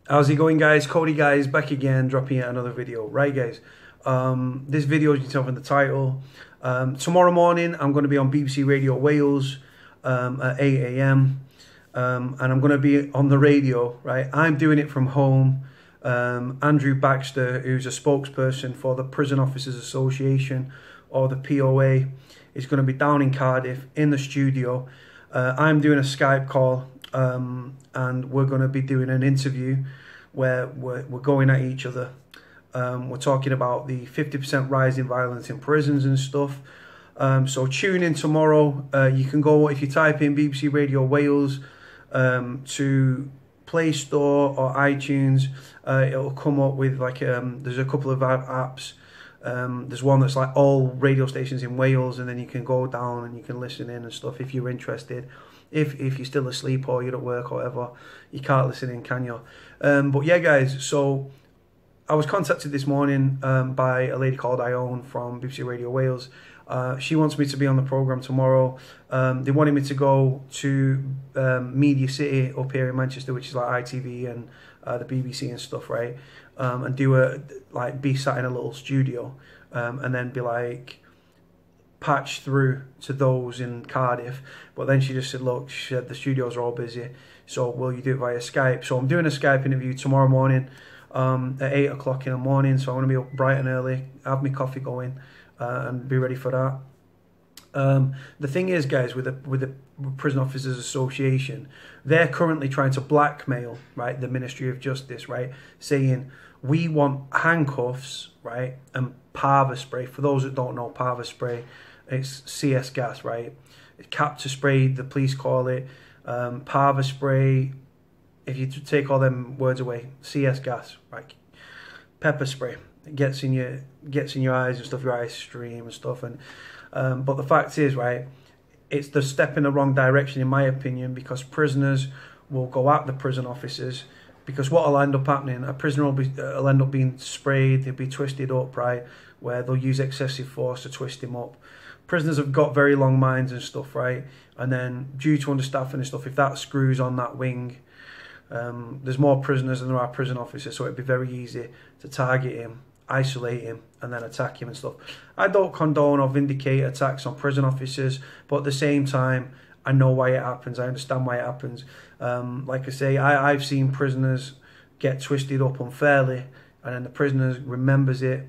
How's it going, guys? Cody, guys, back again, dropping yet another video. Right, guys, this video, as you can tell from the title, tomorrow morning I'm going to be on BBC Radio Wales at 8 AM, and I'm going to be on the radio, right? I'm doing it from home. Andrew Baxter, who's a spokesperson for the Prison Officers Association, or the POA, is going to be down in Cardiff in the studio. I'm doing a Skype call, and we're going to be doing an interview where we're going at each other. We're talking about the 50% rise in violence in prisons and stuff. So tune in tomorrow. You can go, if you type in BBC Radio Wales to Play Store or iTunes, it'll come up with like, there's a couple of apps. There's one that's like all radio stations in Wales, and then you can go down and you can listen in and stuff if you're interested. If you're still asleep or you're at work or whatever, you can't listen in, can you? But yeah, guys, so I was contacted this morning by a lady called Ione from BBC Radio Wales. She wants me to be on the programme tomorrow. They wanted me to go to Media City up here in Manchester, which is like ITV and the BBC and stuff, right? And do be sat in a little studio, and then be like patched through to those in Cardiff. But then she just said, look, she said the studios are all busy, so will you do it via Skype? So I'm doing a Skype interview tomorrow morning at 8 o'clock in the morning. So I'm going to be up bright and early, have my coffee going, and be ready for that. The thing is, guys, with the Prison Officers Association, they're currently trying to blackmail, right, the Ministry of Justice, right, saying we want handcuffs, right, and parva spray. For those that don't know, parva spray, it's CS gas, right? It's capture spray, the police call it. Parva spray, if you take all them words away, CS gas, right? Pepper spray, it gets in your eyes and stuff, your eyes stream and stuff. And but the fact is, right, it's the step in the wrong direction, in my opinion, because prisoners will go at the prison officers. Because what will end up happening, a prisoner will end up being sprayed, they'll be twisted up, right, where they'll use excessive force to twist him up. Prisoners have got very long minds and stuff, right? And then due to understaffing and stuff, if that screws on that wing, there's more prisoners than there are prison officers, so it'd be very easy to target him, isolate him, and then attack him and stuff. I don't condone or vindicate attacks on prison officers, but at the same time, I know why it happens. I understand why it happens. Like I say, I've seen prisoners get twisted up unfairly, and then the prisoner remembers it,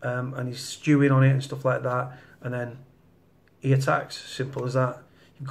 and he's stewing on it and stuff like that, and then he attacks. Simple as that. You've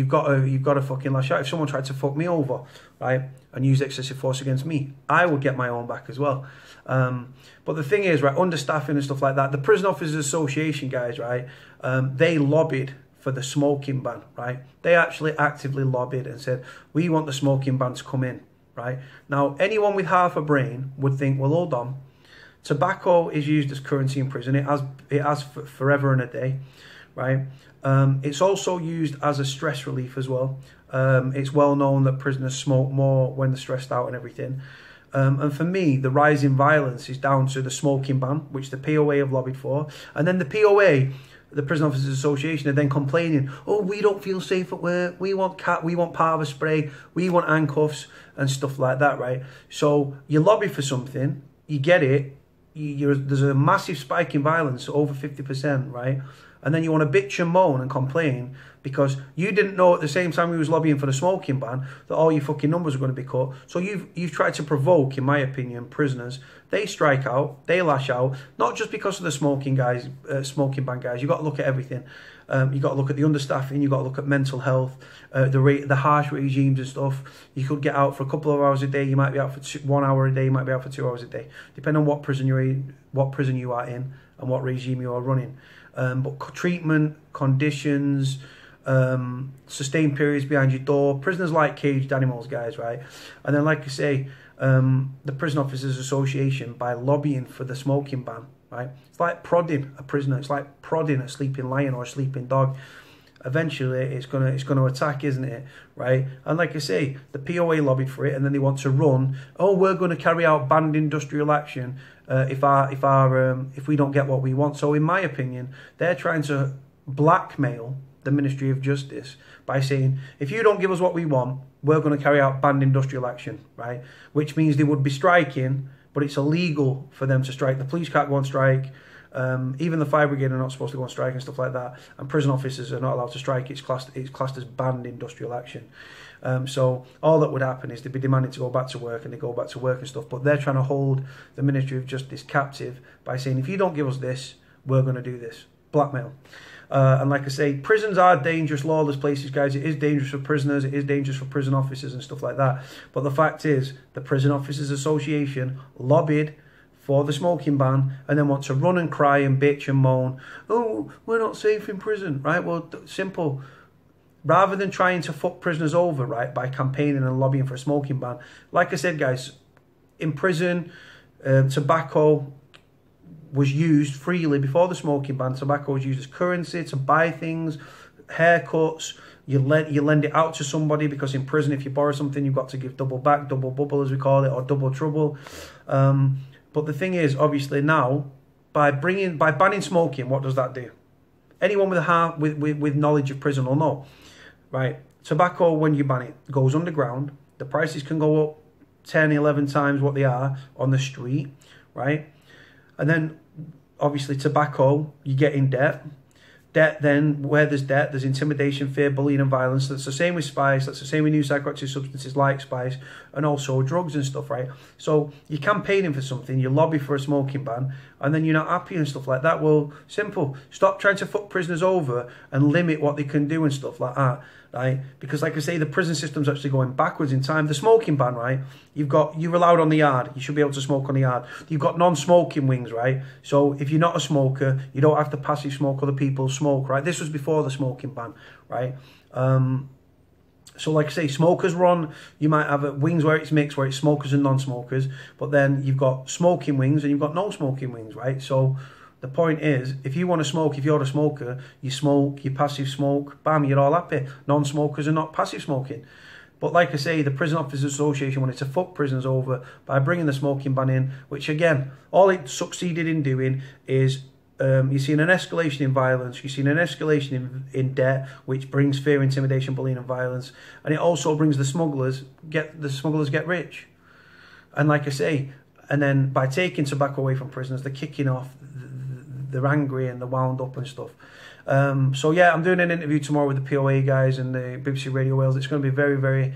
got to fucking lash out. If someone tried to fuck me over, right, and use excessive force against me, I would get my own back as well. But the thing is, right, understaffing and stuff like that, the Prison Officers Association guys, right, they lobbied for the smoking ban, right? They actually actively lobbied and said, we want the smoking ban to come in, right? Now, anyone with half a brain would think, well, hold on, tobacco is used as currency in prison. It has for forever and a day, right? It's also used as a stress relief as well. It's well known that prisoners smoke more when they're stressed out and everything. And for me, the rise in violence is down to the smoking ban, which the POA have lobbied for. And then the POA, the Prison Officers Association, are then complaining, oh, we don't feel safe at work, we want parva spray, we want handcuffs and stuff like that, right? So you lobby for something, you get it, there's a massive spike in violence, over 50%, right? And then you want to bitch and moan and complain because you didn't know at the same time you was lobbying for the smoking ban that all your fucking numbers are going to be cut. So you've tried to provoke, in my opinion, prisoners. They strike out, they lash out, not just because of the smoking ban guys. You've got to look at everything. You've got to look at the understaffing, you've got to look at mental health, the harsh regimes and stuff. You could get out for a couple of hours a day, you might be out for 1 hour a day, you might be out for 2 hours a day, depending on what prison you are in and what regime you are running. But treatment, conditions, sustained periods behind your door. Prisoners like caged animals, guys, right? And then, like I say, the Prison Officers Association, by lobbying for the smoking ban, right? It's like prodding a prisoner. It's like prodding a sleeping lion or a sleeping dog. Eventually, it's gonna attack, isn't it? Right? And like I say, the POA lobbied for it, and then they want to run. Oh, we're going to carry out banned industrial action if we don't get what we want. So, in my opinion, they're trying to blackmail the Ministry of Justice by saying, if you don't give us what we want, we're going to carry out banned industrial action, right? Which means they would be striking, but it's illegal for them to strike. The police can't go on strike. Even the fire brigade are not supposed to go on strike and stuff like that. And prison officers are not allowed to strike. It's classed as banned industrial action. So all that would happen is they'd be demanded to go back to work, and they go back to work and stuff. But they're trying to hold the Ministry of Justice captive by saying, if you don't give us this, we're going to do this. Blackmail. And like I say, prisons are dangerous, lawless places, guys. It is dangerous for prisoners. It is dangerous for prison officers and stuff like that. But the fact is, the Prison Officers Association lobbied for the smoking ban and then want to run and cry and bitch and moan, oh, we're not safe in prison, right? Well, simple. Rather than trying to fuck prisoners over, right, by campaigning and lobbying for a smoking ban, like I said, guys, in prison, tobacco was used freely before the smoking ban. Tobacco was used as currency to buy things, haircuts. You lend it out to somebody, because in prison, if you borrow something, you've got to give double back, double bubble as we call it, or double trouble. But the thing is, obviously now, by banning smoking, what does that do? Anyone with knowledge of prison will know, right? Tobacco, when you ban it, goes underground. The prices can go up 10, 11 times what they are on the street, right? And then, obviously, tobacco, you get in debt. Debt, then, where there's debt, there's intimidation, fear, bullying, and violence. That's the same with spice. That's the same with new psychoactive substances like spice, and also drugs and stuff, right? So you're campaigning for something, you lobby for a smoking ban, and then you're not happy and stuff like that. Well, simple. Stop trying to fuck prisoners over and limit what they can do and stuff like that, right? Because, like I say, the prison system's actually going backwards in time. The smoking ban, right? You're allowed on the yard. You should be able to smoke on the yard. You've got non-smoking wings, right? So if you're not a smoker, you don't have to passive smoke other people's smoke, right? This was before the smoking ban, right? So like I say, smokers run, you might have wings where it's mixed, where it's smokers and non-smokers, but then you've got smoking wings and you've got no smoking wings, right? So the point is, if you want to smoke, if you're a smoker, you smoke, you passive smoke, bam, you're all happy. Non-smokers are not passive smoking. But like I say, the Prison Officers Association wanted to fuck prisoners over by bringing the smoking ban in, which again, all it succeeded in doing is you've seen an escalation in violence, you've seen an escalation in debt, which brings fear, intimidation, bullying, and violence, and it also brings the smugglers get rich. And like I say, and then by taking tobacco away from prisoners, they're kicking off, they're angry and they're wound up and stuff. So yeah, I'm doing an interview tomorrow with the POA guys and the BBC Radio Wales. It's going to be very, very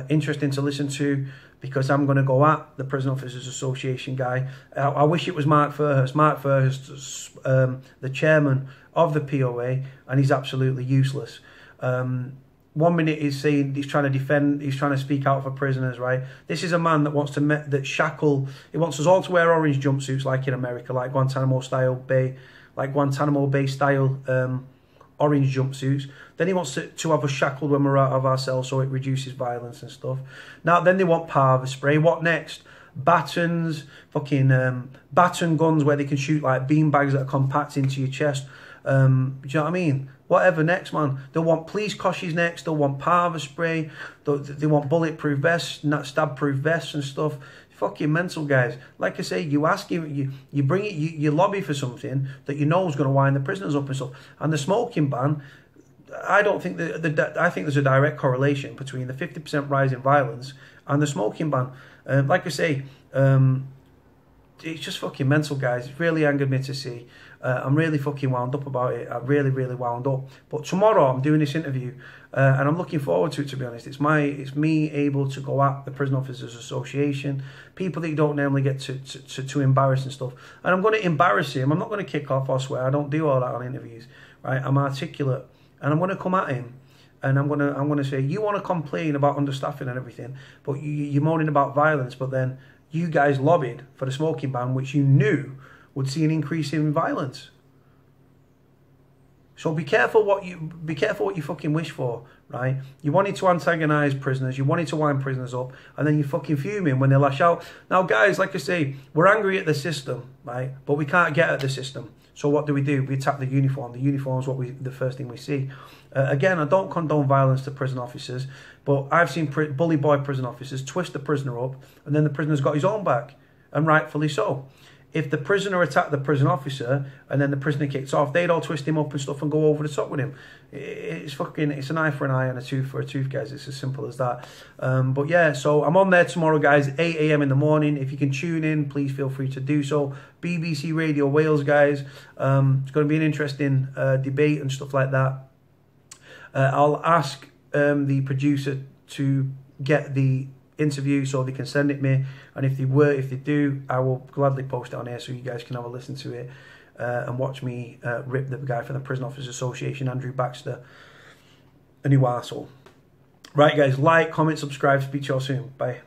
interesting to listen to, because I'm going to go at the Prison Officers Association guy. I wish it was Mark Fairhurst. Mark Fairhurst, the chairman of the POA, and he's absolutely useless. 1 minute he's saying he's trying to defend, he's trying to speak out for prisoners, right? This is a man that wants to shackle. He wants us all to wear orange jumpsuits like in America, like Guantanamo Bay style orange jumpsuits. Then he wants to have us shackled when we're out of our cells, so it reduces violence and stuff. Now, then they want powder spray. What next? Batons, fucking baton guns where they can shoot like beanbags that are compact into your chest. Do you know what I mean? Whatever next, man. They'll want police coshes next. They'll want powder spray. They want bulletproof vests, not stab-proof vests and stuff. Fucking mental, guys. Like I say, you bring it, you lobby for something that you know is going to wind the prisoners up and stuff. And the smoking ban, I don't think I think there's a direct correlation between the 50% rise in violence and the smoking ban. Like I say, it's just fucking mental, guys. It's really angered me to see. I'm really fucking wound up about it. I'm really, really wound up. But tomorrow I'm doing this interview, and I'm looking forward to it, to be honest. It's me able to go at the Prison Officers Association, people that you don't normally get to embarrass and stuff. And I'm going to embarrass him. I'm not going to kick off or swear. I don't do all that on interviews, right? I'm articulate, and I'm going to come at him. And I'm gonna say, you want to complain about understaffing and everything, but you're moaning about violence, but then you guys lobbied for the smoking ban, which you knew would see an increase in violence. So be careful what you fucking wish for, right? You wanted to antagonise prisoners, you wanted to wind prisoners up, and then you fucking fuming when they lash out. Now, guys, like I say, we're angry at the system, right? But we can't get at the system. So what do? We attack the uniform. The uniform is the first thing we see. Again, I don't condone violence to prison officers, but I've seen bully boy prison officers twist the prisoner up, and then the prisoner's got his own back, and rightfully so. if the prisoner attacked the prison officer and then the prisoner kicks off, they'd all twist him up and stuff and go over the top with him. It's an eye for an eye and a tooth for a tooth, guys. It's as simple as that. But yeah, so I'm on there tomorrow, guys, 8 a.m. in the morning. If you can tune in, please feel free to do so. BBC Radio Wales, guys. It's going to be an interesting debate and stuff like that. I'll ask the producer to get the interview so they can send it me, and if they do, I will gladly post it on here so you guys can have a listen to it and watch me rip the guy from the Prison Officers Association, Andrew Baxter, a new arsehole. Right, guys, like, comment, subscribe. Speak to you all soon. Bye.